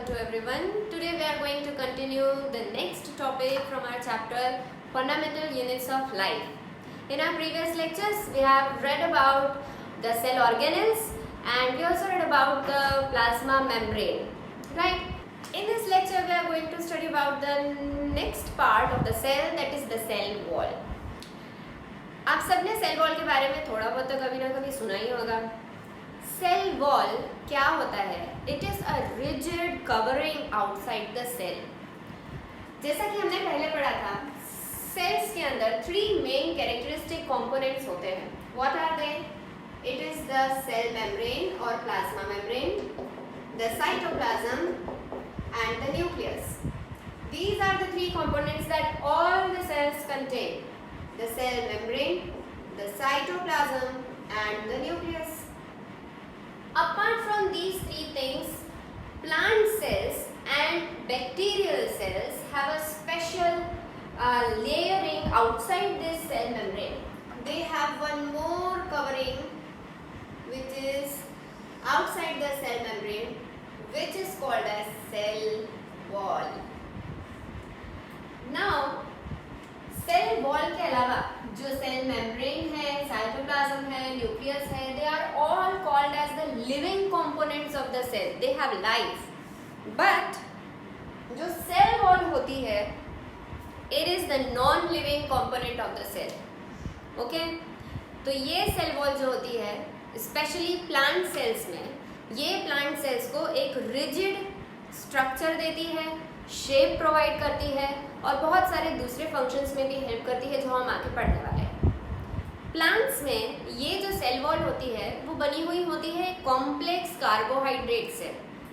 welcome to everyone. Today we are going to continue the next topic from our chapter Fundamental Units of Life. In our previous lectures we have read about the cell organelles and we also read about the plasma membrane. Right? In this lecture we are going to study about the next part of the cell, that is the cell wall. आप सबने cell wall के बारे में थोड़ा बहुत तो कभी ना कभी सुना ही होगा. सेल वॉल क्या होता है? It is a rigid covering outside the cell. जैसा कि हमने पहले पढ़ा था, सेल्स के अंदर 3 मेन कैरेक्टरिस्टिक कंपोनेंट्स होते हैं. What are they? It is the cell membrane और plasma membrane, the cytoplasm and the nucleus. These are the 3 components that all the cells contain: the cell membrane, the cytoplasm and the nucleus. Apart from these 3 things, plant cells and bacterial cells have a special layering outside this cell membrane. They have one more covering which is outside the cell membrane, which is called as cell wall. Now, cell wall के अलावा जो cell membrane है, cytoplasm है, nucleus है, they are all called as the living components of the cell. They have life. But जो cell wall होती है, it is the non living component of the cell. Okay, तो ये cell wall जो होती है, स्पेशली प्लांट सेल्स में, ये प्लांट सेल्स को एक रिजिड स्ट्रक्चर देती है, शेप प्रोवाइड करती है और बहुत सारे दूसरे फंक्शंस में भी हेल्प करती है जो हम आगे पढ़ने वाले हैं. प्लांट्स में ये जो सेल वॉल होती है वो बनी हुई होती है कॉम्प्लेक्स कार्बोहाइड्रेट से.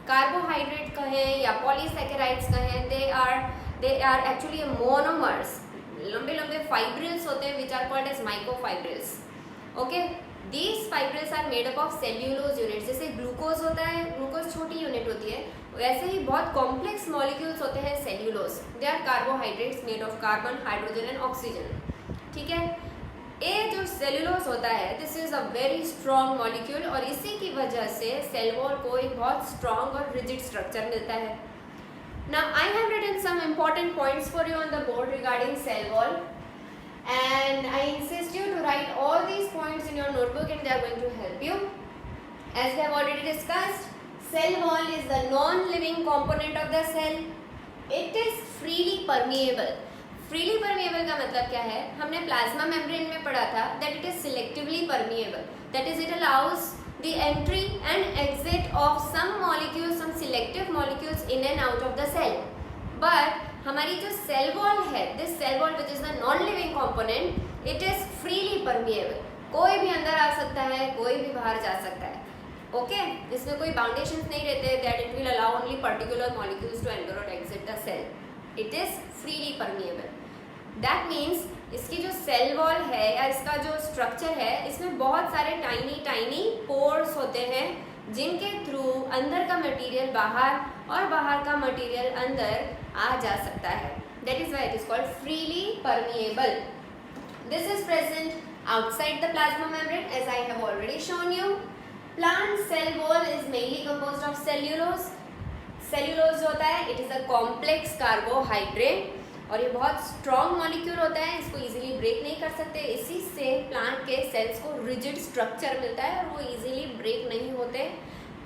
कार्बोहाइड्रेट कहें या पॉलीसैकेराइड्स कहें, दे आर एक्चुअली मोनोमर्स. लंबे लंबे फाइब्रिल्स होते हैं which are called as microfibrils. Okay, these fibrils are made up of cellulose unit. जैसे ग्लूकोज होता है, ग्लूकोज छोटी यूनिट होती है, वैसे ही बहुत कॉम्प्लेक्स मॉलिक्यूल्स होते हैं cellulose. They are carbohydrates made of carbon, hydrogen and oxygen. ठीक है, ये जो सेल्यूलोज होता है, this is a very strong molecule और इसी की वजह से सेल वॉल को एक बहुत स्ट्रॉन्ग और रिजिड स्ट्रक्चर मिलता है. Now I have written some important points for you on the board regarding cell wall, and I insist you to write all these points in your notebook and they are going to help you. As we have already discussed, cell wall is the non-living component of the cell. It is freely permeable. Freely permeable का मतलब क्या है? हमने plasma membrane में पढ़ा था that it is selectively permeable. That is, it allows the entry and exit of some molecules, some selective molecules in and out of the cell. But हमारी जो cell wall है, this cell wall which is the non-living component, it is freely permeable. कोई भी अंदर आ सकता है, कोई भी बाहर जा सकता है. ओके, इसमें कोई बाउंडेशंस नहीं रहते that it will allow only particular molecules to enter or exit the cell. It is freely permeable. That means इसकी जो सेल वॉल है या इसका जो स्ट्रक्चर है, इसमें बहुत सारे टाइनी पोर्स होते हैं जिनके थ्रू अंदर का मटेरियल बाहर और बाहर का मटेरियल अंदर आ जा सकता है. That is why it is called freely permeable. This is present outside the plasma membrane as I have already shown you. Plant cell wall is mainly composed of cellulose. Cellulose होता है, it is a complex carbohydrate और ये बहुत strong molecule होता है, इसको easily break नहीं कर सकते. इसी से प्लांट के सेल्स को रिजिड स्ट्रक्चर मिलता है और वो इजीली ब्रेक नहीं होते.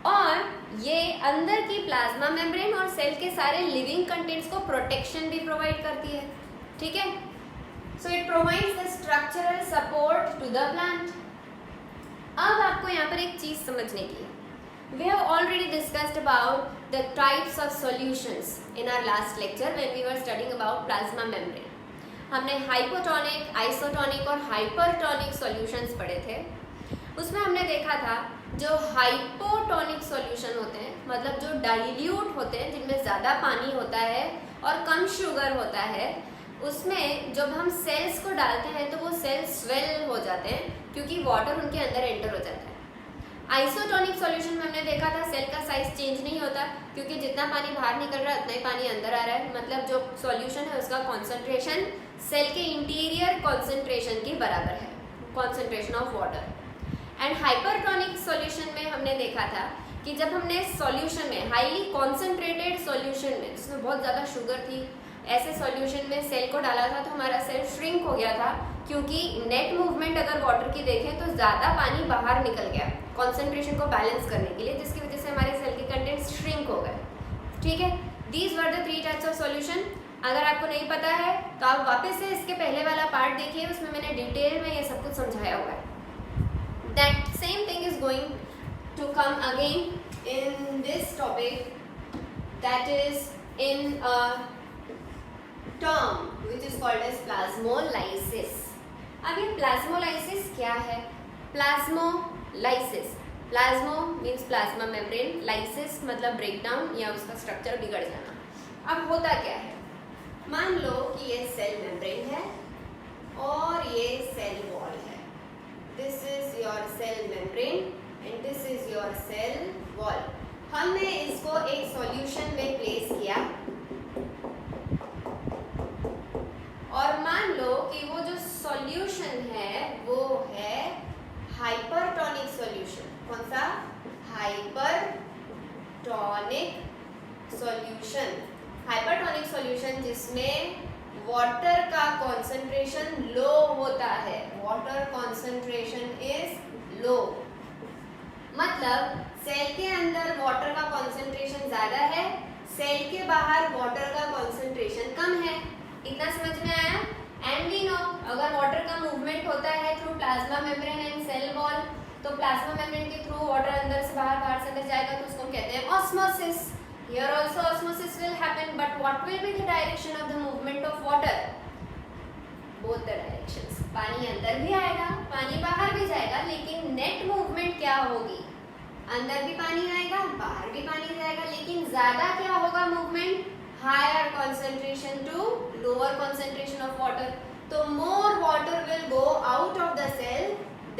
और ये अंदर की प्लाज्मा मेम्ब्रेन और सेल के सारे लिविंग कंटेंट्स को प्रोटेक्शन भी प्रोवाइड करती है. ठीक है, so it provides the structural support to the plant. अब आपको यहाँ पर एक चीज़ समझने की है. We have already discussed about the types of solutions in our last lecture when we were studying about plasma membrane. हमने हाइपोटोनिक, आइसोटोनिक और हाइपरटोनिक सॉल्यूशंस पढ़े थे. उसमें हमने देखा था जो हाइपोटोनिक सॉल्यूशन होते हैं, मतलब जो डाइल्यूट होते हैं, जिनमें ज़्यादा पानी होता है और कम शुगर होता है, उसमें जब हम सेल्स को डालते हैं तो वो सेल्स स्वेल हो जाते हैं क्योंकि वाटर उनके अंदर एंटर हो जाता है. आइसोटोनिक सॉल्यूशन में हमने देखा था सेल का साइज चेंज नहीं होता क्योंकि जितना पानी बाहर निकल रहा है उतना ही पानी अंदर आ रहा है. मतलब जो सॉल्यूशन है उसका कॉन्सेंट्रेशन सेल के इंटीरियर कॉन्सेंट्रेशन के बराबर है, concentration of water. And hypertonic solution में हमने देखा था कि जब हमने सॉल्यूशन में, हाईली कॉन्सेंट्रेटेड सॉल्यूशन में जिसमें बहुत ज़्यादा शुगर थी, ऐसे सॉल्यूशन में सेल को डाला था तो हमारा सेल श्रिंक हो गया था, क्योंकि नेट मूवमेंट अगर वाटर की देखें तो ज़्यादा पानी बाहर निकल गया कॉन्सेंट्रेशन को बैलेंस करने के लिए, जिसकी वजह से हमारे सेल के कंटेंट्स श्रिंक हो गए। ठीक है, these were the 3 types of solution. अगर आपको नहीं पता है तो आप वापस से इसके पहले वाला पार्ट देखिए, उसमें मैंने डिटेल में ये सब कुछ समझाया हुआ है। That same thing is going to come again in this topic, that is in a term which is called as plasmolysis। अब ये प्लाज्मोलाइसिस क्या है? Plasmolysis, plasmo means plasma membrane, lysis मतलब ब्रेकडाउन या उसका स्ट्रक्चर बिगड़ जाना। अब होता क्या है, मान लो कि ये सेल मेम्ब्रेन है और ये सेल वॉल है। This is your cell membrane and this is your cell wall. हमने इसको एक सॉल्यूशन में प्लेस किया और मान लो कि वो जो सॉल्यूशन है वो है हाइपरटोनिक सॉल्यूशन। कौन सा? Hypertonic solution. हाइपरटोनिक सॉल्यूशन जिसमें वाटर का कॉन्सेंट्रेशन लो होता है। वाटर कॉन्सेंट्रेशन इज लो, मतलब सेल के अंदर वाटर का कॉन्सेंट्रेशन ज्यादा है, सेल के बाहर वाटर का कॉन्सेंट्रेशन कम है। इतना समझ में आया? एंड वी नो अगर वाटर का मूवमेंट होता है through plasma membrane and cell wall, तो प्लाज्मा मेम्ब्रेन के थ्रू वाटर अंदर से बाहर, बाहर से अंदर जाएगा, तो उसको कहते हैं osmosis. Here also osmosis will happen, but what will be the direction of the movement of water? Both the directions. पानी अंदर भी आएगा, पानी बाहर भी जाएगा, लेकिन नेट मूवमेंट क्या होगी? अंदर भी पानी आएगा, बाहर भी पानी जाएगा, लेकिन ज्यादा क्या होगा movement? Higher concentration to lower concentration of water. So more water will go out of the cell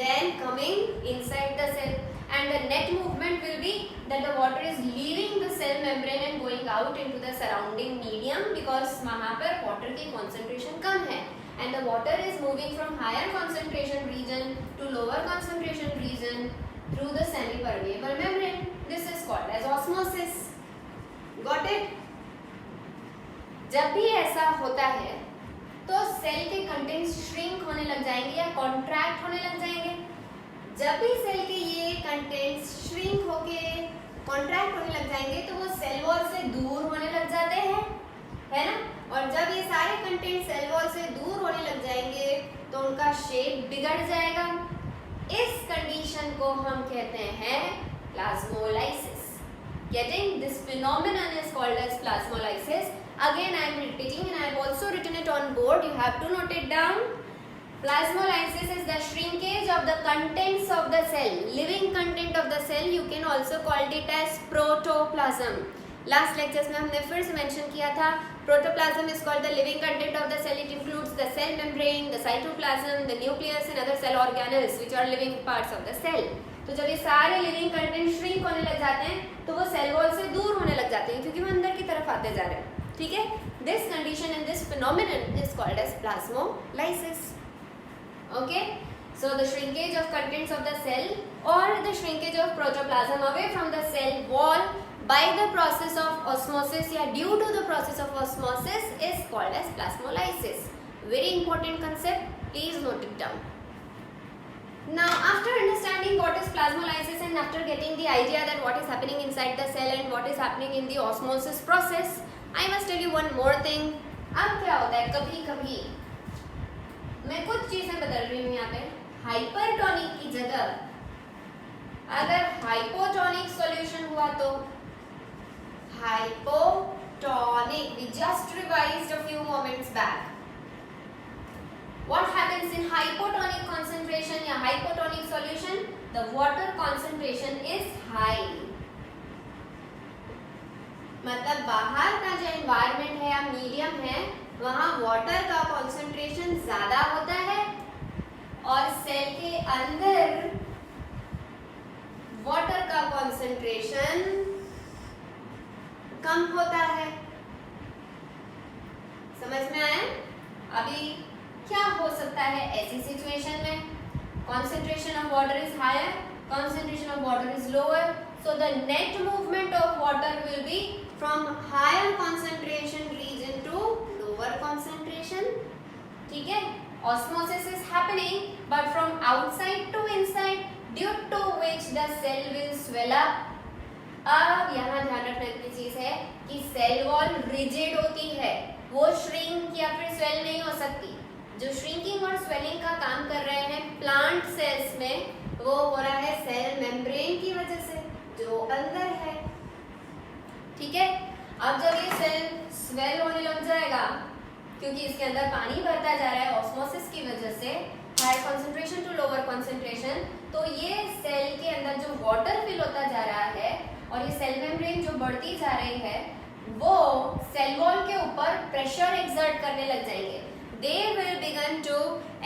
than coming inside the cell, and the net movement will be that the water is leaving the cell membrane and going out into the surrounding medium, because वहाँ पर water की concentration कम है, and the water is moving from higher concentration region to lower concentration region through the semi-permeable membrane. This is called as osmosis. Got it? जब भी ऐसा होता है तो सेल के कंटेंट्स श्रिंक होने लग जाएंगे या कॉन्ट्रैक्ट होने लग जाएंगे। जब भी सेल के ये कंटेंट्स श्रिंक होके कॉन्ट्रैक्ट होने लग जाएंगे तो वो सेल वॉल से दूर होने लग जाते हैं, है ना? और जब ये सारे कंटेंट सेल वॉल से दूर होने लग जाएंगे तो उनका शेप बिगड़ जाएगा। इस कंडीशन को हम कहते हैं plasmolysis. Getting this phenomenon is called as plasmolysis. Again I am repeating, and I have also written it on board. You have to note it down. Plasmolysis is the shrinkage of the contents of the cell, living content of the cell. You can also call it as protoplasm. Last lectures में हमने फिर से mention किया था, protoplasm is called the living content of the cell. It includes the cell membrane, the cytoplasm, the nucleus and other cell organelles which are living parts of the cell. तो जब ये सारे लिविंग कंटेंट श्रिंक होने लग जाते हैं तो वो सेल वॉल से दूर होने लग जाते हैं, क्योंकि वो अंदर की तरफ आते जा रहे हैं। ठीक है, this condition and this phenomenon is called as plasmolysis. Okay, so the shrinkage of contents of the cell और the shrinkage of protoplasm away from the cell wall by the process of osmosis या due to the process of osmosis is called as plasmolysis. Very important concept, please note it down. Now after understanding what is plasmolysis and after getting the idea that what is happening inside the cell and what is happening in the osmosis process, I must tell you one more thing. अब क्या होता है, कभी कभी मैं कुछ चीजें बदल रही हूँ यहाँ पे। हाइपरटोनिक की जगह अगर हाइपोटोनिक सॉल्यूशन हुआ तो hypotonic. We just revised a few moments back. What happens in hypotonic concentration या hypotonic solution? The water concentration is high. मतलब बाहर का जो environment है या medium है वहाँ water का concentration ज़्यादा होता है और सेल के अंदर water का concentration कम होता है। समझ में आया? अभी क्या हो सकता है ऐसी सिचुएशन में? Concentration of water is higher, concentration of water is lower, So the net movement of water will be from higher concentration region to lower concentration. ठीक है? Osmosis is happening, but from outside to inside, due to which the cell will swell up. अब यहाँ ध्यान रखने की चीज है कि सेल वॉल रिजिड होती है, वो श्रिंक या फिर स्वेल नहीं हो सकती. जो श्रिंकिंग और स्वेलिंग का काम कर रहे हैं प्लांट सेल्स में, वो हो रहा है सेल मेम्ब्रेन की वजह से जो अंदर है. ठीक है? अब जब ये सेल स्वेल होने लग जाएगा, क्योंकि इसके अंदर पानी भरता जा रहा है ऑस्मोसिस की वजह से, high concentration to lower concentration, तो ये सेल के अंदर जो वाटर फिल होता जा रहा है और ये सेल मेम्ब्रेन जो बढ़ती जा रही है, वो सेल वॉल के ऊपर प्रेशर एक्सर्ट करने लग जाएंगे. They will begin to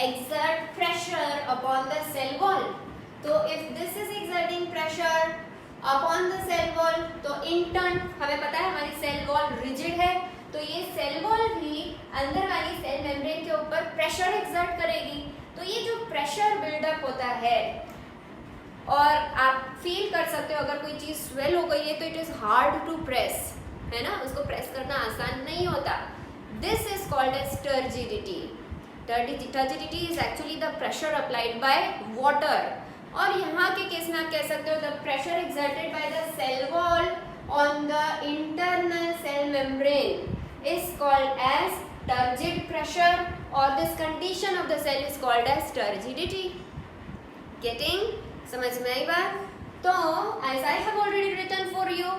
exert pressure upon the cell wall. तो if this is exerting pressure upon the cell wall, तो in turn हमें पता है हमारी सेल वॉल रिजिड है, तो ये सेल वॉल भी अंदर वाली सेल मेम्ब्रेन के ऊपर प्रेशर एक्सर्ट करेगी. तो ये जो प्रेशर बिल्डअप होता है, और आप फील कर सकते हो अगर कोई चीज़ स्वेल हो गई है तो it is hard to press, है ना, उसको प्रेस करना आसान नहीं होता. This is called as turgidity. Turgidity is actually the pressure applied by water. और यहाँ के केस में आप कह सकते हो the pressure exerted by the cell wall on the internal cell membrane is called as turgid pressure, or this condition of the cell is called as turgidity. Getting? समझ में आई बात? तो as I have already written for you,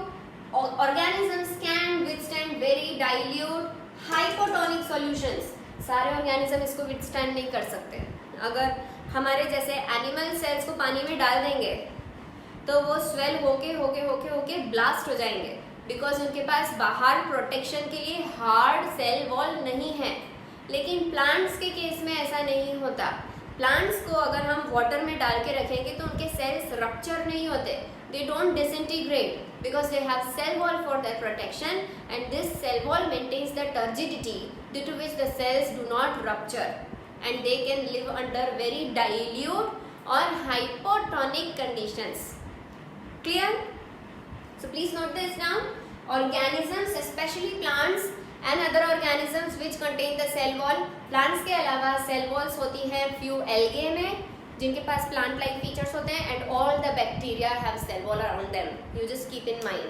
organisms can withstand very dilute hypotonic solutions. सारे organism इसको withstand नहीं कर सकते. अगर हमारे जैसे एनिमल सेल्स को पानी में डाल देंगे तो वो स्वेल होके होके होके होके ब्लास्ट हो जाएंगे, बिकॉज उनके पास बाहर प्रोटेक्शन के लिए हार्ड सेल वॉल नहीं है. लेकिन प्लांट्स के केस में ऐसा नहीं होता. प्लांट्स को अगर हम वाटर में डाल के रखेंगे तो उनके सेल्स रप्चर नहीं होते. They don't disintegrate because they have cell wall for their protection, and this cell wall maintains the turgidity due to which the cells do not rupture and they can live under very dilute or hypotonic conditions. Clear? So please note this down. Organisms, especially plants and other organisms which contain the cell wall. Plants के अलावा cell walls होती हैं few algae में, जिनके पास plant like features होते हैं, and all the bacteria have cell wall around them. You just keep in mind.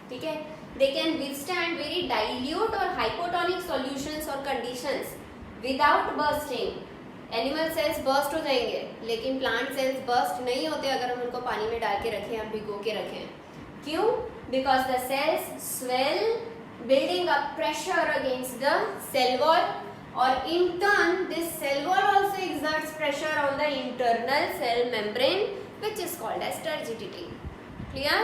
ठीक है? They can withstand very dilute or hypotonic solutions or conditions without bursting. Animal cells burst हो जाएंगे, लेकिन plant cells burst नहीं होते अगर हम उनको पानी में डाल के रखें या भिगो के रखें. क्यों? Because the cells swell, building up pressure against the cell wall, or in turn this cell wall also exerts pressure on the internal cell membrane, which is called as turgidity. Clear?